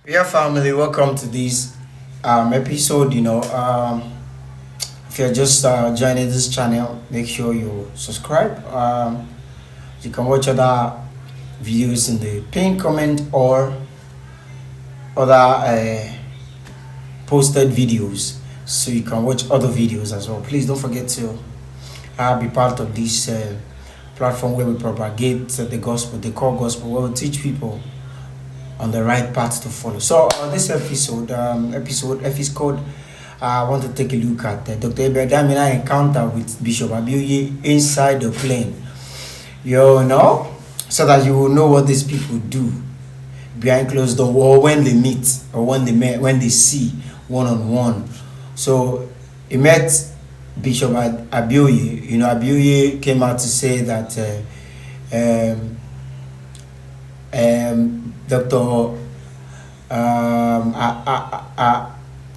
Yeah, family, welcome to this episode. If you're just joining this channel, make sure you subscribe. You can watch other videos in the pinned comment or other posted videos, so you can watch other videos as well. Please don't forget to be part of this platform where we propagate the gospel, the core gospel, where we teach people on the right path to follow. So this episode, I want to take a look at Dr. Abel Damina encounter with Bishop Abioye inside the plane. You know, so that you will know what these people do behind closed door, or when they meet, or when they see one on one. So he met Bishop Abioye. You know, Abioye came out to say that Dr.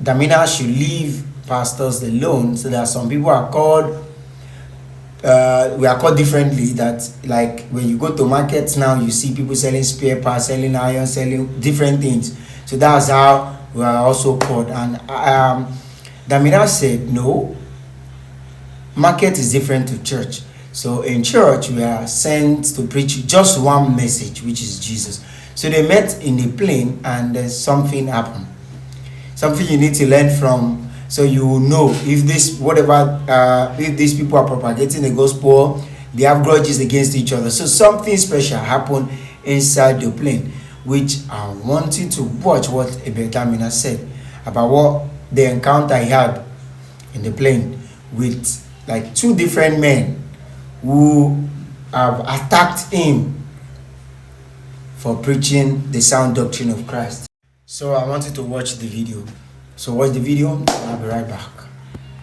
Damina should leave pastors alone. So there are some people are called, we are called differently. That, like, when you go to markets now, you see people selling spare parts, selling iron, selling different things. So that's how we are also called. And Damina said, no, market is different to church. So in church, we are sent to preach just one message, which is Jesus. So they met in the plane, and something happened. Something you need to learn from, so you will know if if these people are propagating the gospel, they have grudges against each other. So something special happened inside the plane, which I want you to watch what Abel Damina said about what the encounter he had in the plane with like two different men who have attacked him for preaching the sound doctrine of Christ. So I want you to watch the video. So watch the video, and I'll be right back.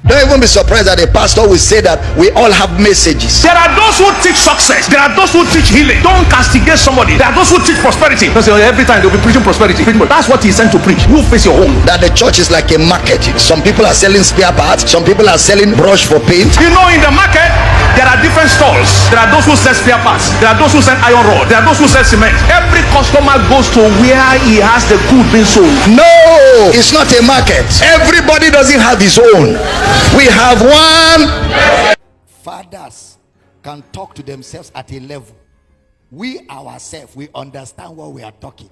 Don't even be surprised that a pastor will say that we all have messages. There are those who teach success. There are those who teach healing. Don't castigate somebody. There are those who teach prosperity. Because every time they'll be preaching prosperity. That's what he's sent to preach. You face your own. That the church is like a market. Some people are selling spare parts. Some people are selling brush for paint. You know, in the market, there are different stalls. There are those who sell spare parts. There are those who sell iron rod. There are those who sell cement. Every customer goes to where he has the good being sold. No, it's not a market. Everybody doesn't have his own. We have one. Fathers can talk to themselves at a level. We ourselves, we understand what we are talking.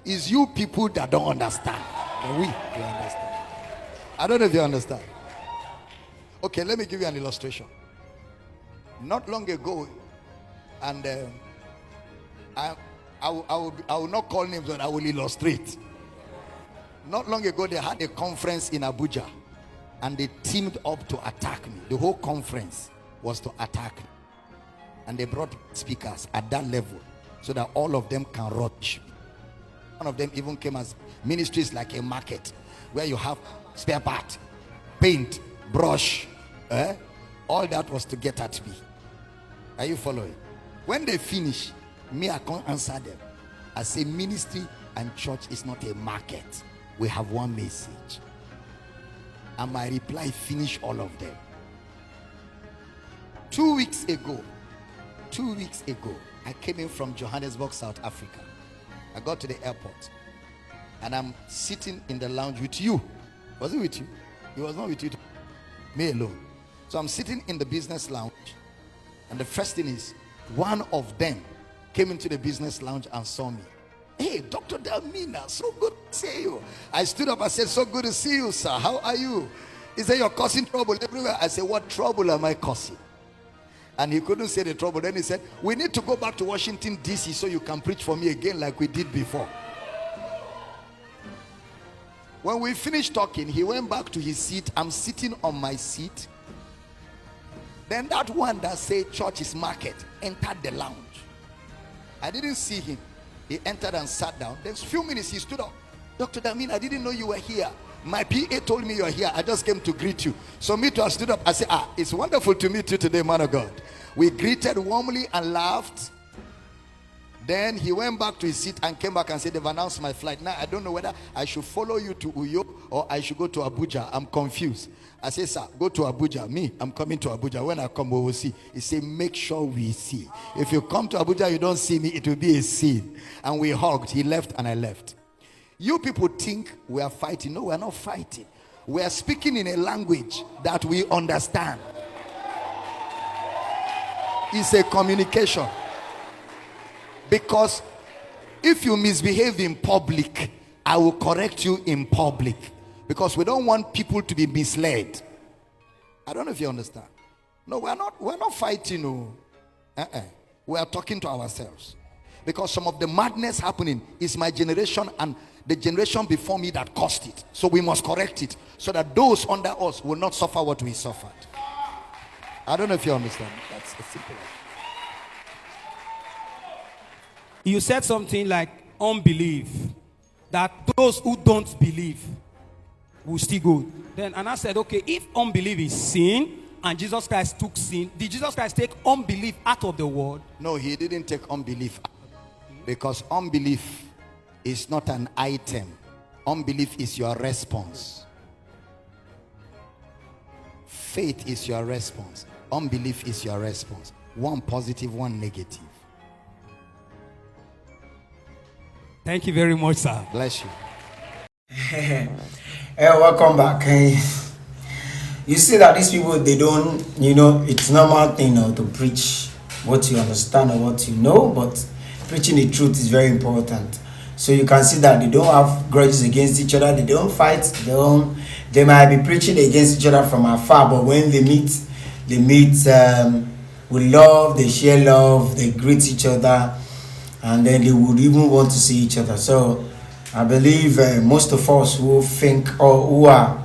It's you people that don't understand. We understand. I don't know if you understand. Okay, let me give you an illustration. Not long ago, and I will not call names, but I will illustrate. Not long ago, they had a conference in Abuja, and they teamed up to attack me. The whole conference was to attack me, and they brought speakers at that level so that all of them can rush. One of them even came as ministries like a market where you have spare part, paint, brush, all that was to get at me. Are you following? When they finish, me, I can't answer them. I say ministry and church is not a market. We have one message. And my reply finished all of them. 2 weeks ago, I came in from Johannesburg, South Africa. I got to the airport, and I'm sitting in the lounge with you. Was it with you? He was not with you. Me alone. So I'm sitting in the business lounge, and the first thing is, one of them came into the business lounge and saw me. Hey, Dr. Damina, so good to see you. I stood up, I said, so good to see you, sir. How are you? He said, you're causing trouble everywhere. I said, what trouble am I causing? And he couldn't say the trouble. Then he said, we need to go back to Washington, D.C. so you can preach for me again like we did before. When we finished talking, he went back to his seat. I'm sitting on my seat. Then that one that said church is market entered the lounge. I didn't see him. He entered and sat down. Then a few minutes he stood up. Dr. Damina, I didn't know you were here. My PA told me you are here. I just came to greet you. So me too, I stood up. I said, it's wonderful to meet you today, man of God. We greeted warmly and laughed. Then he went back to his seat and came back and said, they've announced my flight. Now I don't know whether I should follow you to Uyo or I should go to Abuja. I'm confused. I said, sir, go to Abuja. Me, I'm coming to Abuja. When I come, we will see. He said, make sure we see. If you come to Abuja, you don't see me, it will be a scene. And we hugged. He left and I left. You people think we are fighting. No, we are not fighting. We are speaking in a language that we understand. It's a communication. Because if you misbehave in public, I will correct you in public. Because we don't want people to be misled. I don't know if you understand. No, we're not fighting. No. We are talking to ourselves. Because some of the madness happening is my generation and the generation before me that caused it. So we must correct it so that those under us will not suffer what we suffered. I don't know if you understand. That's a simple. You said something like unbelief, that those who don't believe will still go. Then and I said, okay, if unbelief is sin and Jesus Christ took sin, did Jesus Christ take unbelief out of the world? No, he didn't take unbelief out. Because unbelief is not an item. Unbelief is your response. Faith is your response. Unbelief is your response. One positive, one negative. Thank you very much, sir. Bless you. Hey, welcome back. Hey. You see that these people, they don't, it's normal thing to preach what you understand or what you know, but preaching the truth is very important. So you can see that they don't have grudges against each other, they don't fight, they might be preaching against each other from afar, but when they meet with love, they share love, they greet each other, and then they would even want to see each other. So I believe most of us who think or who are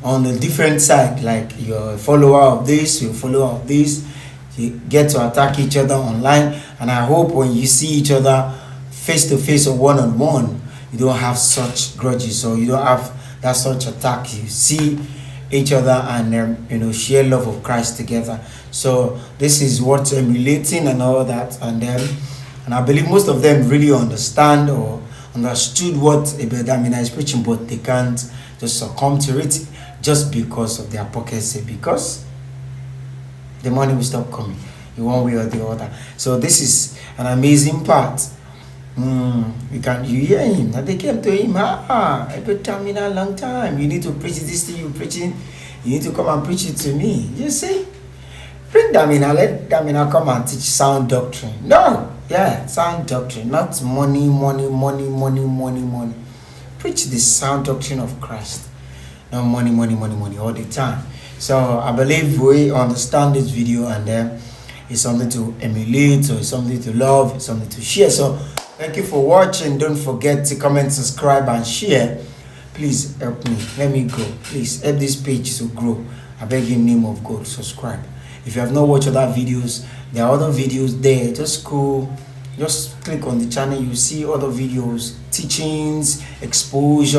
on a different side, like you're a follower of this, you're a follower of this, you get to attack each other online. And I hope when you see each other face to face or one on one, you don't have such grudges or you don't have that such attack. You see each other and share love of Christ together. So this is what emulating and all that, and I believe most of them really understand or understood what Abel Damina is preaching, but they can't just succumb to it just because of their pockets, because the money will stop coming in one way or the other. So this is an amazing part. You hear him that they came to him. Abel Damina, long time. You need to preach this thing you're preaching. You need to come and preach it to me. You see, bring Damina. Let Damina come and teach sound doctrine. No. Yeah, sound doctrine, not money. Preach the sound doctrine of Christ, not money all the time. So I believe we understand this video, and it's something to emulate, or it's something to love, it's something to share. So thank you for watching. Don't forget to comment, subscribe, and share. Please help me. Let me grow. Please help this page to grow. I beg you in the name of God, subscribe. If you have not watched other videos, there are other videos there. Just click on the channel. You see other videos, teachings, exposure.